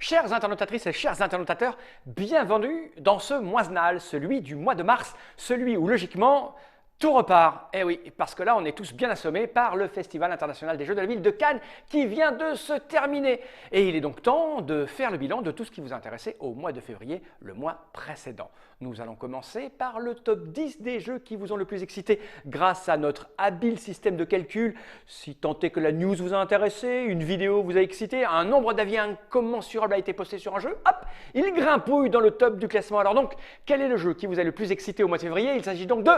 Chères internautatrices et chers internautateurs, bienvenue dans ce Moisenal, celui du mois de mars, celui où logiquement tout repart. Eh oui, parce que là on est tous bien assommés par le Festival international des Jeux de la ville de Cannes qui vient de se terminer. Et il est donc temps de faire le bilan de tout ce qui vous a intéressé au mois de février, le mois précédent. Nous allons commencer par le top 10 des jeux qui vous ont le plus excité grâce à notre habile système de calcul. Si tant est que la news vous a intéressé, une vidéo vous a excité, un nombre d'avis incommensurable a été posté sur un jeu, hop, il grimpouille dans le top du classement. Alors donc, quel est le jeu qui vous a le plus excité au mois de février? Il s'agit donc de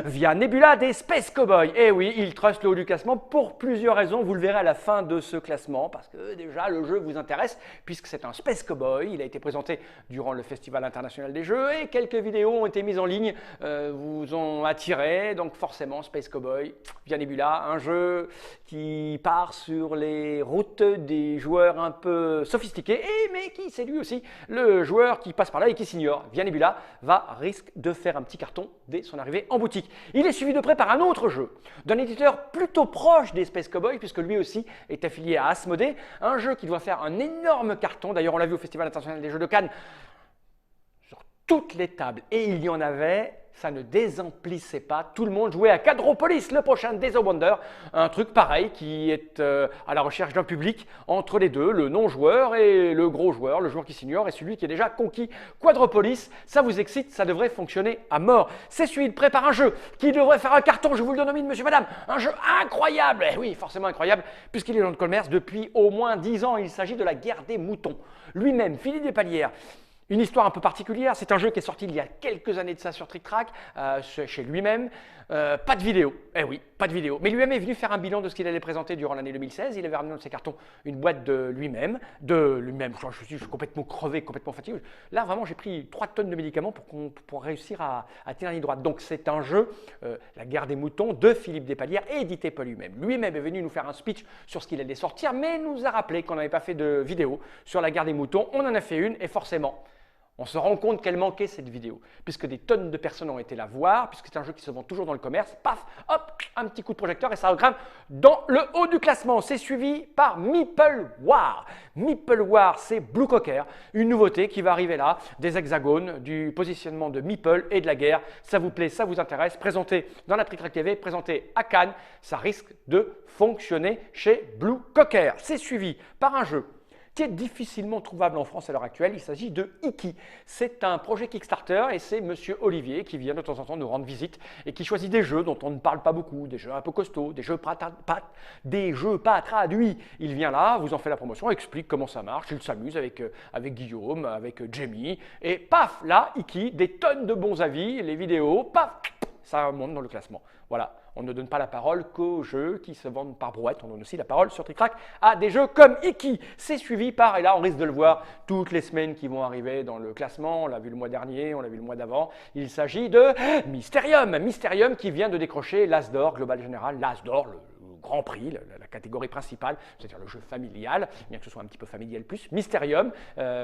Via Nebula des Space Cowboys. Et oui, il truste le haut du classement pour plusieurs raisons, vous le verrez à la fin de ce classement, parce que déjà le jeu vous intéresse, puisque c'est un Space Cowboy, il a été présenté durant le Festival international des jeux, et quelques vidéos ont été mises en ligne, vous ont attiré, donc forcément Space Cowboy, Via Nebula, un jeu qui part sur les routes des joueurs un peu sophistiqués, mais qui séduit aussi le joueur qui passe par là et qui s'ignore. Via Nebula risque de faire un petit carton dès son arrivée en boutique. Il est suivi de près par un autre jeu, d'un éditeur plutôt proche des Space Cowboys, puisque lui aussi est affilié à Asmodée, un jeu qui doit faire un énorme carton, d'ailleurs on l'a vu au Festival international des Jeux de Cannes, toutes les tables, et il y en avait, ça ne désemplissait pas, tout le monde jouait à Quadropolis, le prochain Days of Wonder, un truc pareil qui est à la recherche d'un public entre les deux, le non-joueur et le gros joueur, le joueur qui s'ignore et celui qui est déjà conquis. Quadropolis, ça vous excite, ça devrait fonctionner à mort. C'est suivi de près par un jeu qui devrait faire un carton, je vous le donne au mine, monsieur, madame, un jeu incroyable, et oui, forcément incroyable, puisqu'il est dans le commerce depuis au moins 10 ans, il s'agit de la guerre des moutons. Lui-même, Philippe Despalières, une histoire un peu particulière, c'est un jeu qui est sorti il y a quelques années de ça sur Trick Track, chez lui-même, pas de vidéo, eh oui, pas de vidéo, mais lui-même est venu faire un bilan de ce qu'il allait présenter durant l'année 2016, il avait ramené dans ses cartons une boîte de lui-même, je suis complètement crevé, complètement fatigué, là vraiment j'ai pris 3 tonnes de médicaments pour réussir à tenir la ligne droite, donc c'est un jeu, La guerre des moutons, de Philippe Despalières, édité par lui-même. Lui-même est venu nous faire un speech sur ce qu'il allait sortir, mais nous a rappelé qu'on n'avait pas fait de vidéo sur la guerre des moutons, on en a fait une et forcément, on se rend compte qu'elle manquait cette vidéo, puisque des tonnes de personnes ont été la voir, puisque c'est un jeu qui se vend toujours dans le commerce, paf, hop, un petit coup de projecteur et ça grimpe dans le haut du classement. C'est suivi par Meeple War. Meeple War, c'est Blue Cocker, une nouveauté qui va arriver là, des hexagones, du positionnement de Meeple et de la guerre. Ça vous plaît, ça vous intéresse, présenté dans la Trick Track TV, présenté à Cannes, ça risque de fonctionner chez Blue Cocker. C'est suivi par un jeu qui est difficilement trouvable en France à l'heure actuelle. Il s'agit de Iki. C'est un projet Kickstarter et c'est Monsieur Olivier qui vient de temps en temps nous rendre visite et qui choisit des jeux dont on ne parle pas beaucoup, des jeux un peu costauds, des jeux pas traduits. Il vient là, vous en fait la promotion, explique comment ça marche, il s'amuse avec Guillaume, avec Jamie, et paf, là, Iki, des tonnes de bons avis, les vidéos, paf, ça monte dans le classement. Voilà, on ne donne pas la parole qu'aux jeux qui se vendent par brouette, on donne aussi la parole sur Trick Track à des jeux comme Iki. C'est suivi par, et là on risque de le voir toutes les semaines qui vont arriver dans le classement, on l'a vu le mois dernier, on l'a vu le mois d'avant, il s'agit de Mysterium. Mysterium qui vient de décrocher l'As d'or, Global Général, l'As d'or, le Grand Prix, la catégorie principale, c'est-à-dire le jeu familial, bien que ce soit un petit peu familial plus, Mysterium,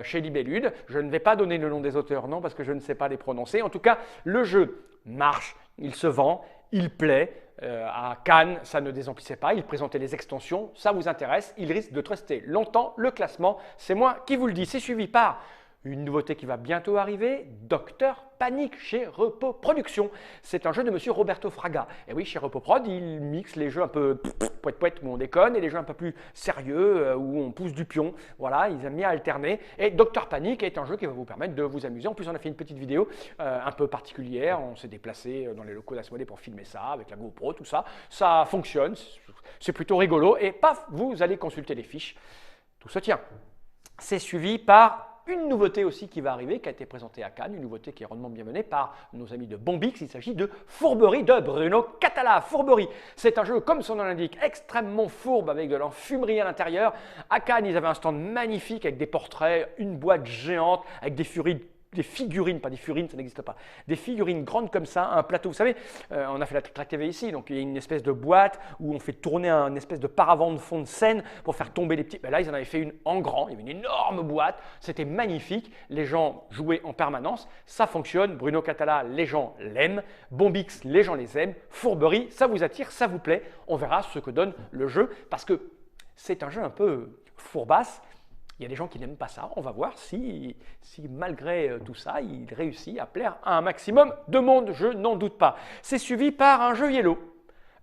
chez Libellude. Je ne vais pas donner le nom des auteurs, non, parce que je ne sais pas les prononcer. En tout cas, le jeu marche, il se vend, il plaît. À Cannes, ça ne désemplissait pas, il présentait les extensions, ça vous intéresse, il risque de truster longtemps le classement, c'est moi qui vous le dis. C'est suivi par une nouveauté qui va bientôt arriver, Docteur Panic chez Repos Productions. C'est un jeu de monsieur Roberto Fraga. Et oui, chez Repos Prod, il mixe les jeux un peu poète-poète où on déconne et les jeux un peu plus sérieux où on pousse du pion. Voilà, ils aiment bien alterner. Et Docteur Panic est un jeu qui va vous permettre de vous amuser. En plus, on a fait une petite vidéo un peu particulière. On s'est déplacé dans les locaux d'Asmodée pour filmer ça avec la GoPro, tout ça. Ça fonctionne, c'est plutôt rigolo. Et paf, vous allez consulter les fiches. Tout se tient. C'est suivi par une nouveauté aussi qui va arriver, qui a été présentée à Cannes, une nouveauté qui est rondement bien menée par nos amis de Bombix. Il s'agit de Fourberie de Bruno Catala. Fourberie, c'est un jeu, comme son nom l'indique, extrêmement fourbe avec de l'enfumerie à l'intérieur. À Cannes, ils avaient un stand magnifique avec des portraits, une boîte géante avec des figurines, pas des furines, ça n'existe pas, des figurines grandes comme ça, un plateau. Vous savez, on a fait la Trick Track TV ici, donc il y a une espèce de boîte où on fait tourner un espèce de paravent de fond de scène pour faire tomber les petits. Ben là, ils en avaient fait une en grand, il y avait une énorme boîte, c'était magnifique, les gens jouaient en permanence, ça fonctionne. Bruno Catala, les gens l'aiment, Bombix, les gens les aiment, Fourberie, ça vous attire, ça vous plaît, on verra ce que donne le jeu, parce que c'est un jeu un peu fourbasse. Il y a des gens qui n'aiment pas ça. On va voir si malgré tout ça, il réussit à plaire à un maximum de monde. Je n'en doute pas. C'est suivi par un jeu Yellow.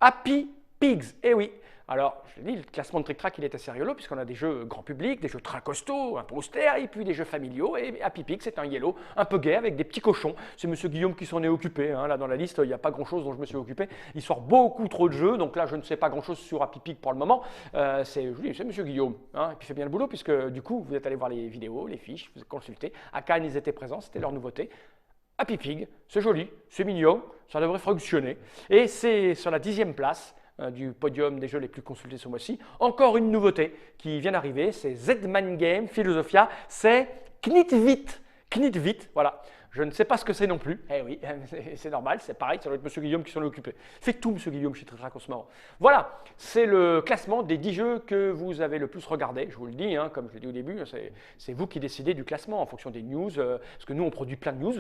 Happy Pigs. Eh oui. Alors, je l'ai dit, le classement de Trick Track, il est assez rigolo puisqu'on a des jeux grand public, des jeux très costauds, un peu austères, et puis des jeux familiaux. Et Happy Pigs, c'est un Yellow un peu gai avec des petits cochons. C'est Monsieur Guillaume qui s'en est occupé. Hein. Là, dans la liste, il n'y a pas grand-chose dont je me suis occupé. Il sort beaucoup trop de jeux, donc là, je ne sais pas grand-chose sur Happy Pig pour le moment. C'est Monsieur Guillaume. Hein. Et puis, il fait bien le boulot puisque du coup, vous êtes allé voir les vidéos, les fiches, vous consultez. À Cannes, ils étaient présents, c'était leur nouveauté. Happy Pig, c'est joli, c'est mignon, ça devrait fonctionner. Et c'est sur la 10e place du podium des jeux les plus consultés ce mois-ci. Encore une nouveauté qui vient d'arriver, c'est Z-Man Game Philosophia, c'est Knitvit. Knitvit, voilà. Je ne sais pas ce que c'est non plus. Eh oui, c'est normal, c'est pareil, ça doit être Monsieur Guillaume qui s'en est occupé. Fait tout Monsieur Guillaume chez Trick Track en ce moment. Voilà, c'est le classement des 10 jeux que vous avez le plus regardé. Je vous le dis, hein, comme je l'ai dit au début, c'est vous qui décidez du classement en fonction des news. Parce que nous, on produit plein de news,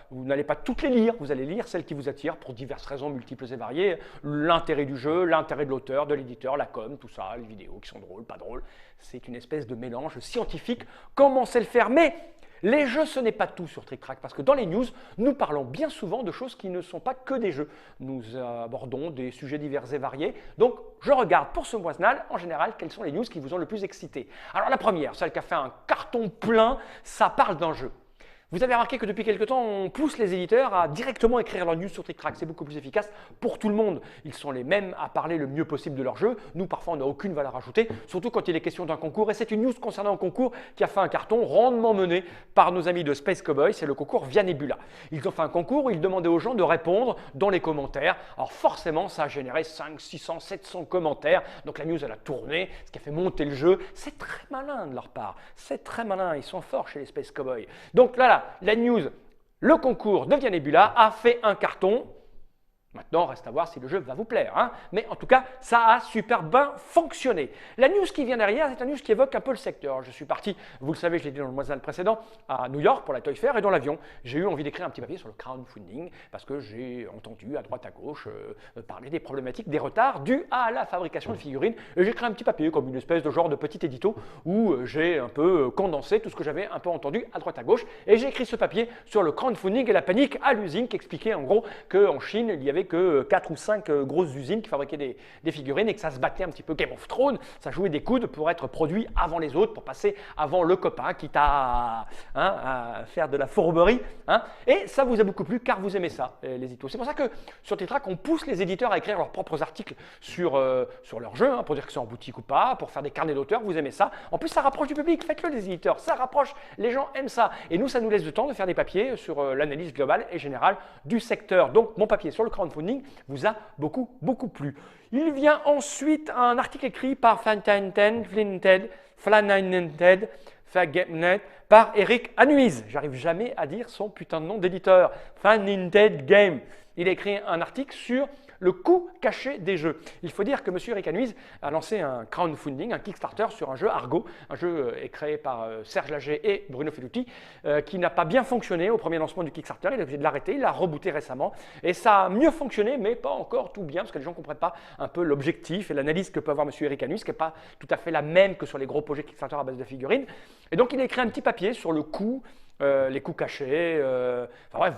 vous n'allez pas toutes les lire, vous allez lire celles qui vous attirent pour diverses raisons multiples et variées. L'intérêt du jeu, l'intérêt de l'auteur, de l'éditeur, la com, tout ça, les vidéos qui sont drôles, pas drôles. C'est une espèce de mélange scientifique. Comment on sait le faire? Mais les jeux, ce n'est pas tout sur Trick Track, parce que dans les news, nous parlons bien souvent de choses qui ne sont pas que des jeux. Nous abordons des sujets divers et variés. Donc, je regarde pour ce mois-nal, en général, quelles sont les news qui vous ont le plus excité. Alors, la première, celle qui a fait un carton plein, ça parle d'un jeu. Vous avez remarqué que depuis quelques temps, on pousse les éditeurs à directement écrire leurs news sur Trick Track. C'est beaucoup plus efficace pour tout le monde. Ils sont les mêmes à parler le mieux possible de leur jeu. Nous, parfois, on n'a aucune valeur ajoutée, surtout quand il est question d'un concours. Et c'est une news concernant un concours qui a fait un carton rondement mené par nos amis de Space Cowboy. C'est le concours Via Nebula. Ils ont fait un concours où ils demandaient aux gens de répondre dans les commentaires. Alors forcément, ça a généré 500, 600, 700 commentaires. Donc la news, elle a tourné, ce qui a fait monter le jeu. C'est très malin de leur part. C'est très malin. Ils sont forts chez les Space Cowboy. Donc là, la news, le concours de Via Nebula a fait un carton. Maintenant, reste à voir si le jeu va vous plaire. Hein. Mais en tout cas, ça a super bien fonctionné. La news qui vient derrière, c'est une news qui évoque un peu le secteur. Je suis parti, vous le savez, je l'ai dit dans le mois précédent, à New York pour la Toy Fair et dans l'avion. J'ai eu envie d'écrire un petit papier sur le crowdfunding parce que j'ai entendu à droite à gauche parler des problématiques, des retards dus à la fabrication de figurines. Et j'ai écrit un petit papier comme une espèce de genre de petit édito où j'ai un peu condensé tout ce que j'avais un peu entendu à droite à gauche. Et j'ai écrit ce papier sur le crowdfunding et la panique à l'usine qui expliquait en gros qu'en Chine, il y avait que 4 ou 5 grosses usines qui fabriquaient des figurines et que ça se battait un petit peu Game of Thrones, ça jouait des coudes pour être produit avant les autres, pour passer avant le copain, quitte à faire de la fourberie. Hein. Et ça vous a beaucoup plu car vous aimez ça, les éditos. C'est pour ça que sur Trick Track, on pousse les éditeurs à écrire leurs propres articles sur leur jeu, hein, pour dire que c'est en boutique ou pas, pour faire des carnets d'auteurs, vous aimez ça. En plus, ça rapproche du public, faites-le les éditeurs, ça rapproche, les gens aiment ça. Et nous, ça nous laisse le temps de faire des papiers sur l'analyse globale et générale du secteur. Donc, mon papier sur le crowdfunding vous a beaucoup plu. Il vient ensuite un article écrit par Flanted, par Eric Anuiz. J'arrive jamais à dire son putain de nom d'éditeur. Flanted Game. Il a écrit un article sur le coût caché des jeux. Il faut dire que M. Eric Anuiz a lancé un crowdfunding, un Kickstarter sur un jeu Argo, un jeu créé par Serge Laget et Bruno Felluti, qui n'a pas bien fonctionné au premier lancement du Kickstarter. Il a obligé de l'arrêter, il l'a rebooté récemment. Et ça a mieux fonctionné, mais pas encore tout bien, parce que les gens ne comprennent pas un peu l'objectif et l'analyse que peut avoir M. Eric Anuiz, qui n'est pas tout à fait la même que sur les gros projets Kickstarter à base de figurines. Et donc, il a écrit un petit papier sur le coût, les coûts cachés, enfin bref,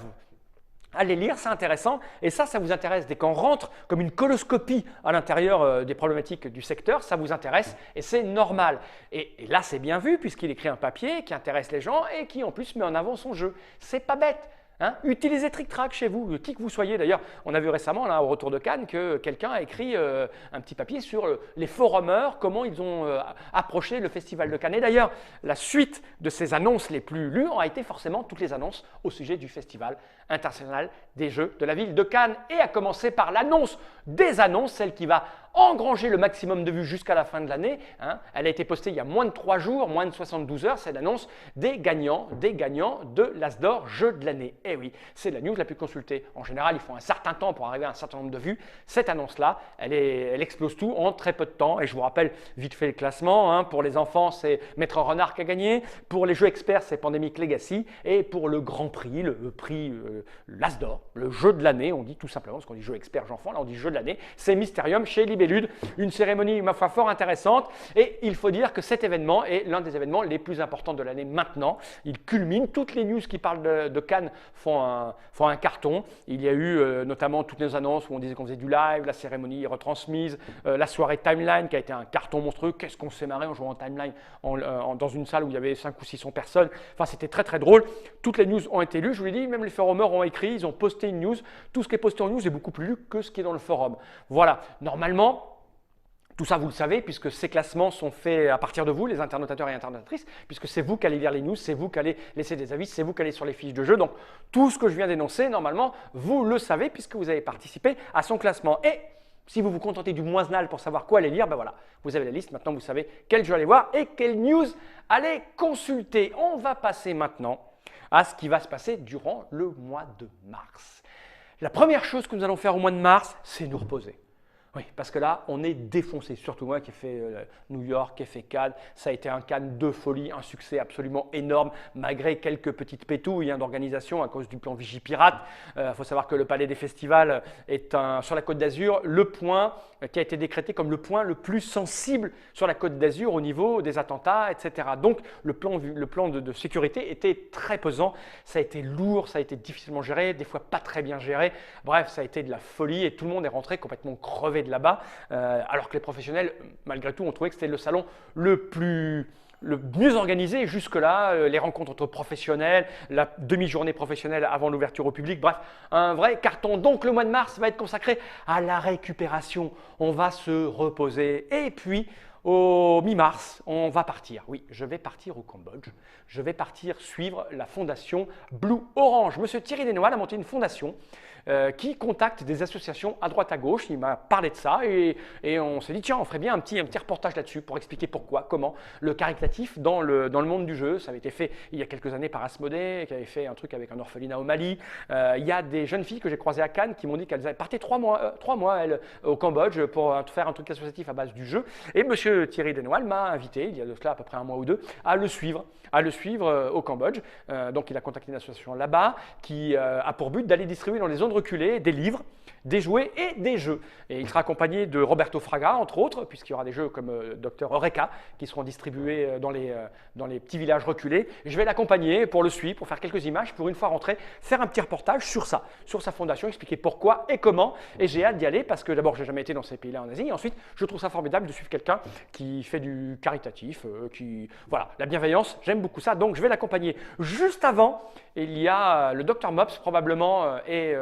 allez lire, c'est intéressant. Et ça vous intéresse. Dès qu'on rentre comme une coloscopie à l'intérieur des problématiques du secteur, ça vous intéresse et c'est normal. Et là, c'est bien vu puisqu'il écrit un papier qui intéresse les gens et qui en plus met en avant son jeu. C'est pas bête. Hein, utilisez Trick Track chez vous, qui que vous soyez. D'ailleurs, on a vu récemment, là, au retour de Cannes, que quelqu'un a écrit un petit papier sur les forumers, comment ils ont approché le Festival de Cannes. Et d'ailleurs, la suite de ces annonces les plus lues a été forcément toutes les annonces au sujet du Festival international des Jeux de la ville de Cannes. Et à commencer par l'annonce des annonces, celle qui va engranger le maximum de vues jusqu'à la fin de l'année. Hein. Elle a été postée il y a moins de 3 jours, moins de 72 heures. C'est l'annonce des gagnants de l'Asdor Jeux de l'année. Eh oui, c'est la news la plus consultée. En général, il faut un certain temps pour arriver à un certain nombre de vues. Cette annonce-là, elle explose tout en très peu de temps. Et je vous rappelle vite fait le classement. Hein. Pour les enfants, c'est Maître Renard qui a gagné. Pour les jeux experts, c'est Pandemic Legacy. Et pour le Grand Prix, le prix l'Asdor, le jeu de l'année, on dit tout simplement, parce qu'on dit jeu expert, enfant, là on dit jeu de l'année, c'est Mysterium chez Libé. Prélude, une cérémonie, ma foi, fort intéressante. Et il faut dire que cet événement est l'un des événements les plus importants de l'année maintenant. Il culmine. Toutes les news qui parlent de Cannes font un carton. Il y a eu notamment toutes les annonces où on disait qu'on faisait du live, la cérémonie retransmise, la soirée Timeline qui a été un carton monstrueux. Qu'est-ce qu'on s'est marré en jouant en Timeline dans une salle où il y avait 5 ou 600 personnes. Enfin, c'était très très drôle. Toutes les news ont été lues. Je vous l'ai dit, même les forumers ont écrit, ils ont posté une news. Tout ce qui est posté en news est beaucoup plus lu que ce qui est dans le forum. Voilà. Normalement, tout ça, vous le savez, puisque ces classements sont faits à partir de vous, les internautateurs et internautatrices, puisque c'est vous qui allez lire les news, c'est vous qui allez laisser des avis, c'est vous qui allez sur les fiches de jeu. Donc, tout ce que je viens d'énoncer, normalement, vous le savez, puisque vous avez participé à son classement. Et si vous vous contentez du Moisnal pour savoir quoi aller lire, ben voilà, vous avez la liste. Maintenant, vous savez quel jeu aller voir et quelle news aller consulter. On va passer maintenant à ce qui va se passer durant le mois de mars. La première chose que nous allons faire au mois de mars, c'est nous reposer. Oui, parce que là, on est défoncé, surtout moi qui ai fait New York, qui ai fait Cannes. Ça a été un Cannes de folie, un succès absolument énorme, malgré quelques petites pétouilles d'organisation à cause du plan Vigipirate. Il faut savoir que le Palais des Festivals est sur la Côte d'Azur le point qui a été décrété comme le point le plus sensible sur la Côte d'Azur au niveau des attentats, etc. Donc, le plan de sécurité était très pesant. Ça a été lourd, ça a été difficilement géré, des fois pas très bien géré. Bref, ça a été de la folie et tout le monde est rentré complètement crevé de là-bas, alors que les professionnels, malgré tout, ont trouvé que c'était le salon le mieux organisé jusque-là, les rencontres entre professionnels, la demi-journée professionnelle avant l'ouverture au public, bref, un vrai carton. Donc le mois de mars va être consacré à la récupération, on va se reposer et puis au mi-mars, on va partir. Oui, je vais partir au Cambodge. Je vais partir suivre la fondation Blue Orange. Monsieur Thierry Desnoal a monté une fondation qui contacte des associations à droite à gauche. Il m'a parlé de ça et on s'est dit tiens, on ferait bien un petit reportage là-dessus pour expliquer pourquoi, comment, le caritatif dans le monde du jeu. Ça avait été fait il y a quelques années par Asmodée, qui avait fait un truc avec un orphelinat au Mali. Il y a des jeunes filles que j'ai croisées à Cannes qui m'ont dit qu'elles avaient parté 3 mois elles, au Cambodge pour faire un truc associatif à base du jeu. Et monsieur Thierry Desnoal m'a invité, il y a de cela à peu près un mois ou deux, à le suivre au Cambodge. Donc il a contacté une association là-bas qui a pour but d'aller distribuer dans les zones reculées des livres, des jouets et des jeux. Et il sera accompagné de Roberto Fraga, entre autres, puisqu'il y aura des jeux comme Dr Eureka qui seront distribués dans les petits villages reculés. Je vais l'accompagner pour le suivre, pour faire quelques images, pour une fois rentré, faire un petit reportage sur ça, sur sa fondation, expliquer pourquoi et comment. Et j'ai hâte d'y aller parce que d'abord, je n'ai jamais été dans ces pays-là en Asie. Et ensuite, je trouve ça formidable de suivre quelqu'un qui fait du caritatif, voilà, la bienveillance, j'aime beaucoup ça. Donc, je vais l'accompagner. Juste avant, il y a le Dr Mops probablement et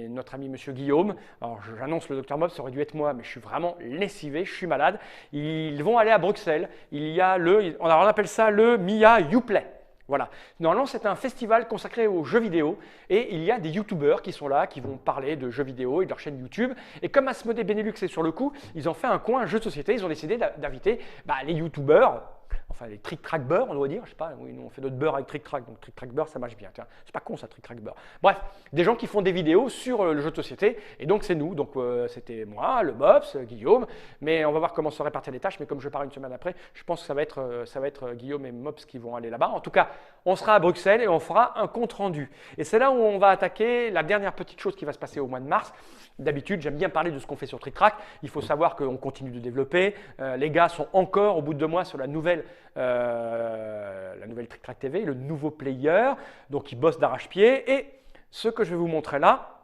notre ami Monsieur Guillaume. Alors j'annonce le Dr Mops, ça aurait dû être moi, mais je suis vraiment lessivé, je suis malade. Ils vont aller à Bruxelles. Il y a on appelle ça le Mia Uplay. Voilà. Normalement, c'est un festival consacré aux jeux vidéo et il y a des youtubeurs qui sont là, qui vont parler de jeux vidéo et de leur chaîne YouTube. Et comme Asmodée Benelux est sur le coup, ils ont fait un coin jeux de société. Ils ont décidé d'inviter les youtubeurs, enfin les Trick Track Beurre, on doit dire, je sais pas, oui, nous on fait notre beurre avec Trick Track, donc Trick Track Beurre ça marche bien, tiens, c'est pas con ça, Trick Track Beurre. Bref, des gens qui font des vidéos sur le jeu de société, et donc c'est nous, donc c'était moi, le Mops, Guillaume, mais on va voir comment se répartir les tâches, mais comme je pars une semaine après, je pense que ça va être Guillaume et Mops qui vont aller là-bas. En tout cas, on sera à Bruxelles et on fera un compte rendu. Et c'est là où on va attaquer la dernière petite chose qui va se passer au mois de mars. D'habitude, j'aime bien parler de ce qu'on fait sur Trick Track. Il faut savoir qu'on continue de développer. Les gars sont encore au bout de 2 mois sur la nouvelle Trick Track TV, le nouveau player. Donc, ils bossent d'arrache-pied. Et ce que je vais vous montrer là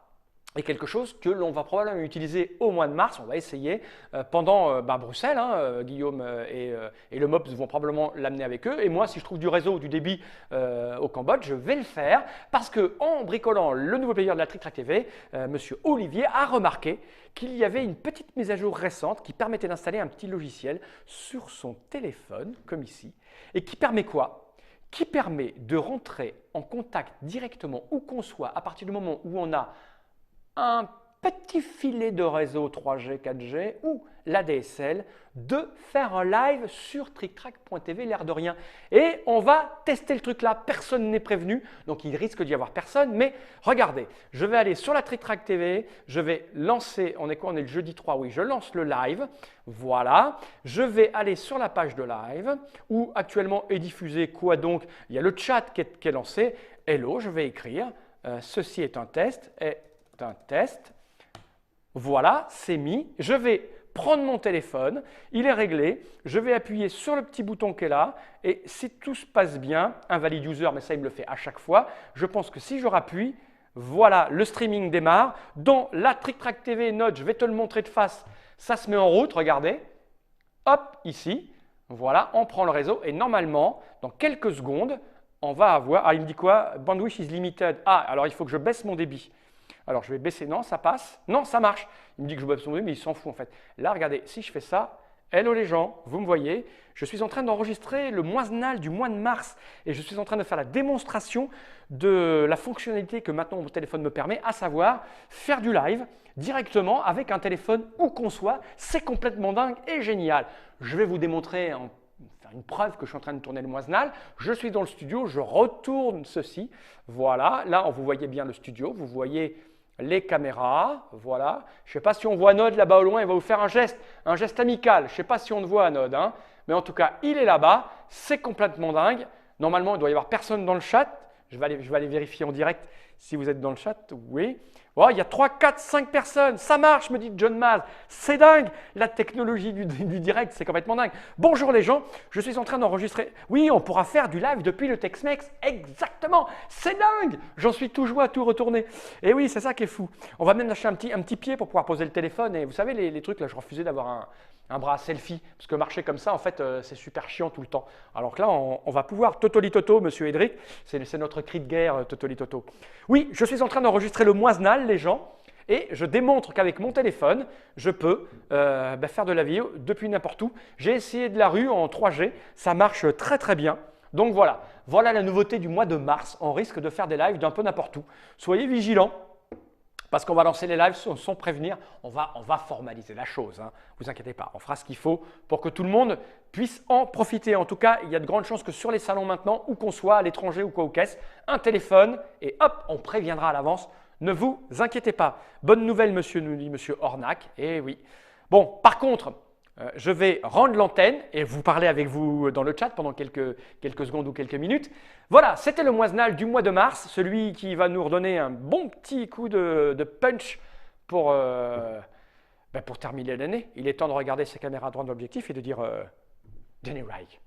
est quelque chose que l'on va probablement utiliser au mois de mars. On va essayer pendant Bruxelles. Guillaume et le Mops vont probablement l'amener avec eux. Et moi, si je trouve du réseau ou du débit au Cambodge, je vais le faire parce qu'en bricolant le nouveau player de la Trick Track TV, Monsieur Olivier a remarqué qu'il y avait une petite mise à jour récente qui permettait d'installer un petit logiciel sur son téléphone, comme ici, et qui permet quoi? Qui permet de rentrer en contact directement où qu'on soit à partir du moment où on a un petit filet de réseau 3G, 4G ou l'ADSL, de faire un live sur TrickTrack.tv, l'air de rien. Et on va tester le truc là, personne n'est prévenu, donc il risque d'y avoir personne, mais regardez, je vais aller sur la TrickTrack TV, je vais lancer, on est quoi? On est le jeudi 3, oui, je lance le live, voilà, je vais aller sur la page de live, où actuellement est diffusé quoi donc? Il y a le chat qui est lancé, hello, je vais écrire, ceci est un test, un test. Voilà, c'est mis. Je vais prendre mon téléphone, il est réglé, je vais appuyer sur le petit bouton qui est là et si tout se passe bien, invalide user, mais ça il me le fait à chaque fois, je pense que si je rappuie, voilà, le streaming démarre. Dans la Trick Track TV Note, je vais te le montrer de face, ça se met en route, regardez, hop, ici, voilà, on prend le réseau et normalement, dans quelques secondes, on va avoir, ah il me dit quoi? Bandwidth is limited, ah alors il faut que je baisse mon débit. Alors, je vais baisser, non, ça passe. Non, ça marche. Il me dit que je baisse son débit, mais il s'en fout en fait. Là, regardez, si je fais ça, hello les gens, vous me voyez, je suis en train d'enregistrer le moisnal du mois de mars et je suis en train de faire la démonstration de la fonctionnalité que maintenant mon téléphone me permet, à savoir faire du live directement avec un téléphone où qu'on soit. C'est complètement dingue et génial. Je vais vous démontrer faire une preuve que je suis en train de tourner le moisnal. Je suis dans le studio, je retourne ceci. Voilà, là, vous voyez bien le studio, vous voyez les caméras, voilà. Je ne sais pas si on voit Nod là-bas au loin, il va vous faire un geste amical. Je ne sais pas si on le voit Nod, hein, mais en tout cas, il est là-bas, c'est complètement dingue. Normalement, il doit y avoir personne dans le chat. Je vais aller vérifier en direct si vous êtes dans le chat. Oui. Oh, il y a 3, 4, 5 personnes. Ça marche, me dit John Maz. C'est dingue. La technologie du direct, c'est complètement dingue. Bonjour les gens, je suis en train d'enregistrer. Oui, on pourra faire du live depuis le Tex-Mex. Exactement. C'est dingue. J'en suis tout joie à tout retourner. Et oui, c'est ça qui est fou. On va même acheter un petit pied pour pouvoir poser le téléphone. Et vous savez, les trucs là, je refusais d'avoir un bras selfie, parce que marcher comme ça, en fait, c'est super chiant tout le temps. Alors que là, on va pouvoir Totoli Toto, monsieur Edric, c'est notre cri de guerre, Totoli Toto. Oui, je suis en train d'enregistrer le moisnal, les gens, et je démontre qu'avec mon téléphone, je peux faire de la vidéo depuis n'importe où. J'ai essayé de la rue en 3G, ça marche très très bien. Donc voilà, voilà la nouveauté du mois de mars. On risque de faire des lives d'un peu n'importe où. Soyez vigilants. Parce qu'on va lancer les lives sans prévenir, on va formaliser la chose, hein. Vous inquiétez pas, on fera ce qu'il faut pour que tout le monde puisse en profiter. En tout cas, il y a de grandes chances que sur les salons maintenant, où qu'on soit, à l'étranger ou quoi ou qu'est-ce, un téléphone et hop, on préviendra à l'avance. Ne vous inquiétez pas. Bonne nouvelle, monsieur, nous dit monsieur Ornac. Eh oui. Bon, par contre, je vais rendre l'antenne et vous parler avec vous dans le chat pendant quelques secondes ou quelques minutes. Voilà, c'était le moisnal du mois de mars, celui qui va nous redonner un bon petit coup de punch pour terminer l'année. Il est temps de regarder ses caméras droit de l'objectif et de dire Danny Reich.